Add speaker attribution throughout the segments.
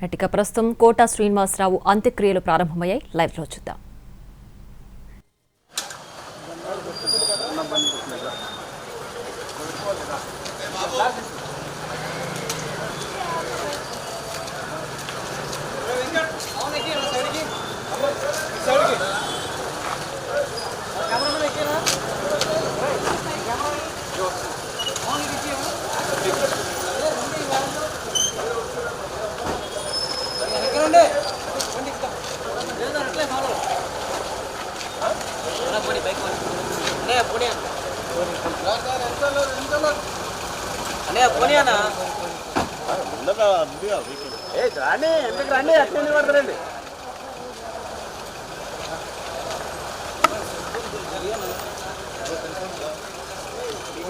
Speaker 1: ఇక ప్రస్తుతం కోట శ్రీనివాసరావు అంత్యక్రియలు ప్రారంభమయ్యాయి. లైవ్ లో చూద్దాం.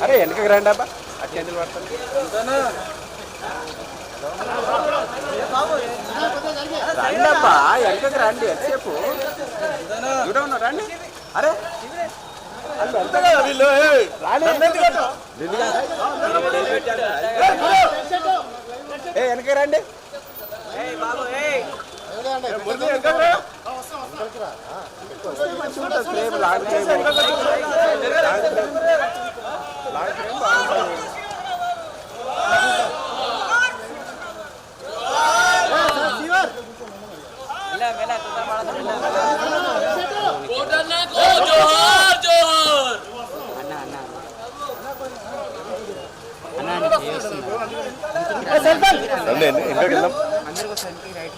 Speaker 2: అరే వెనకకి రండి అబ్బా అత్యంత పడుతుంది రండి అబ్బా వెనకకి రండి ఎంతసేపు చూడ ఉన్నా రండి. అరే వీళ్ళు వెనక రండి.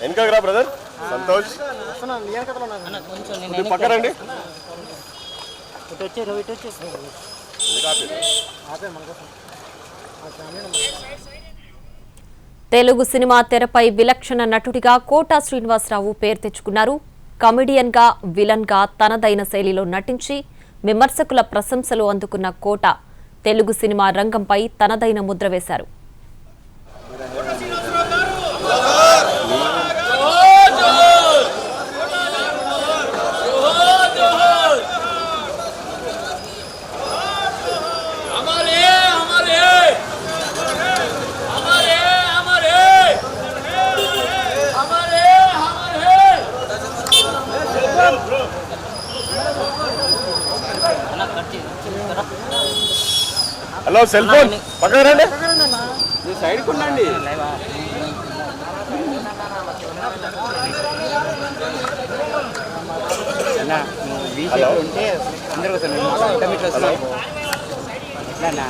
Speaker 3: వెనకరా బ్రదర్ సంతోష్ పక్కరండి.
Speaker 1: తెలుగు సినిమా తెరపై విలక్షణ నటుడిగా కోట శ్రీనివాసరావు పేరు తెచ్చుకున్నారు. కమెడియన్ గా, విలన్ గా తనదైన శైలిలో నటించి విమర్శకుల ప్రశంసలు అందుకున్న కోట తెలుగు సినిమా రంగంపై తనదైన ముద్ర వేశారు.
Speaker 3: హలో సెల్ ఫోన్ పక్కన రండి.
Speaker 2: సైడ్కి ఉండండి.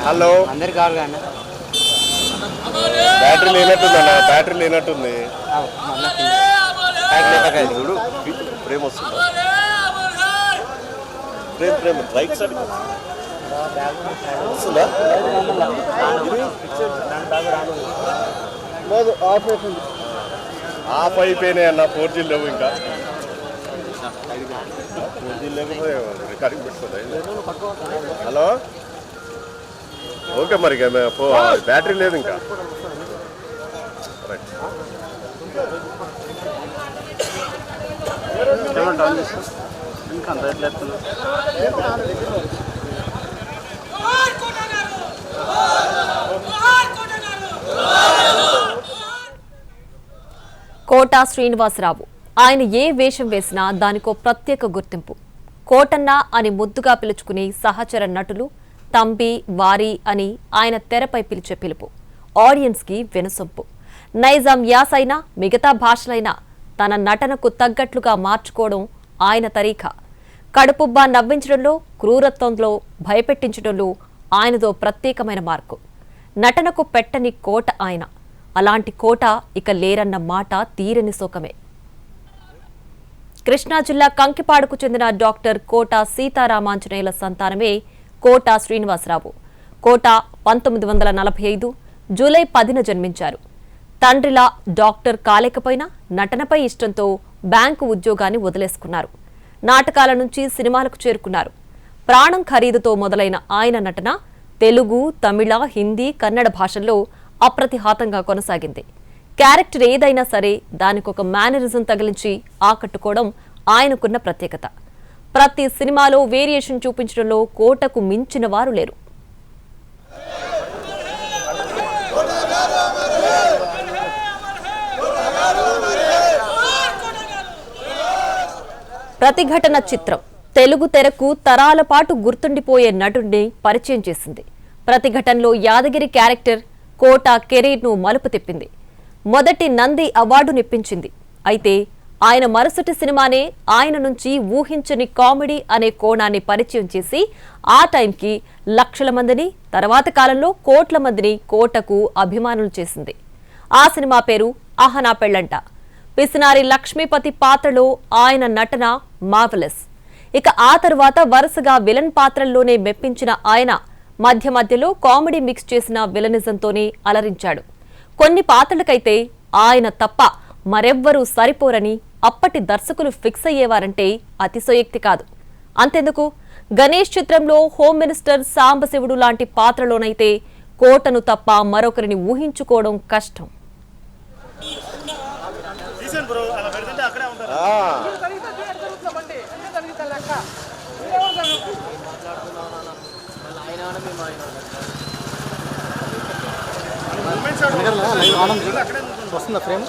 Speaker 3: హలో
Speaker 2: అందరు కావాలి అన్న.
Speaker 3: బ్యాటరీ లేనట్టుంది అన్న, బ్యాటరీ లేనట్టుంది. చూడు ప్రేమ వస్తుందా? ప్రేమ రైట్ సైడ్ వస్తుందా? ఆఫ్ అయిపోయినాయి అన్న. 4G లేవు ఇంకా. 4G లేకపోతే రికార్డింగ్ పెట్టుకోండి. హలో ఓకే మరి బ్యాటరీ లేదు ఇంకా. రైట్ ఇంకా
Speaker 1: కోట శ్రీనివాసరావు ఆయన ఏ వేషం వేసినా దానికో ప్రత్యేక గుర్తింపు. కోటన్న అని ముద్దుగా పిలుచుకుని సహచర నటులు తంబి, వారి అని ఆయన తెరపై పిలిచే పిలుపు ఆడియన్స్ కి వెనుసొంపు. నైజాం యాస అయినా మిగతా భాషలైనా తన నటనకు తగ్గట్లుగా మార్చుకోవడం ఆయన తరీఖా. కడుపుబ్బా నవ్వించడంలో, క్రూరత్వంలో, భయపెట్టించడంలో ఆయనదో ప్రత్యేకమైన మార్కు. నటనకు పెట్టని కోట ఆయన. అలాంటి కోట ఇక లేరన్న మాట తీరని శోకమే. కృష్ణా జిల్లా కంకిపాడుకు చెందిన డాక్టర్ కోట సీతారామాంజనేయుల సంతానమే కోట శ్రీనివాసరావు. కోట 1945 జూలై 10న జన్మించారు. తండ్రిలా డాక్టర్ కాలేకపోయినా నటనపై ఇష్టంతో బ్యాంకు ఉద్యోగాన్ని వదిలేసుకున్నారు. నాటకాల నుంచి సినిమాలకు చేరుకున్నారు. ప్రాణం ఖరీదుతో మొదలైన ఆయన నటన తెలుగు, తమిళ, హిందీ, కన్నడ భాషల్లో అప్రతిహాతంగా కొనసాగింది. క్యారెక్టర్ ఏదైనా సరే దానికొక మేనరిజం తగిలించి ఆకట్టుకోవడం ఆయనకున్న ప్రత్యేకత. ప్రతి సినిమాలో వేరియేషన్ చూపించడంలో కోటకు మించిన వారు లేరు. ప్రతిఘటన చిత్రం తెలుగు తెరకు తరాల పాటు గుర్తుండిపోయే నటుడిని పరిచయం చేసింది. ప్రతిఘటనలో యాదగిరి క్యారెక్టర్ కోట కెరీర్ను మలుపు తిప్పింది. మొదటి నంది అవార్డునిప్పించింది. అయితే ఆయన మరుసటి సినిమానే ఆయన నుంచి ఊహించని కామెడీ అనే కోణాన్ని పరిచయం చేసి ఆ టైంకి లక్షల మందిని, తర్వాత కాలంలో కోట్ల మందిని కోటకు అభిమానులు చేసింది. ఆ సినిమా పేరు అహనా పెళ్ళంట. పిసినారి లక్ష్మీపతి పాత్రలో ఆయన నటన మార్వెలస్. ఇక ఆ తర్వాత వరుసగా విలన్ పాత్రల్లోనే మెప్పించిన ఆయన మధ్య మధ్యలో కామెడీ మిక్స్ చేసిన విలనిజంతోనే అలరించాడు. కొన్ని పాత్రలకైతే ఆయన తప్ప మరెవ్వరూ సరిపోరని అప్పటి దర్శకులు ఫిక్స్ అయ్యేవారంటే అతిశయోక్తి కాదు. అంతెందుకు, గణేష్ చిత్రంలో హోమ్ మినిస్టర్ సాంబశివుడు లాంటి పాత్రలోనైతే కోటను తప్ప మరొకరిని ఊహించుకోవడం కష్టం.
Speaker 4: వస్తుందా ఫ్రేమ్?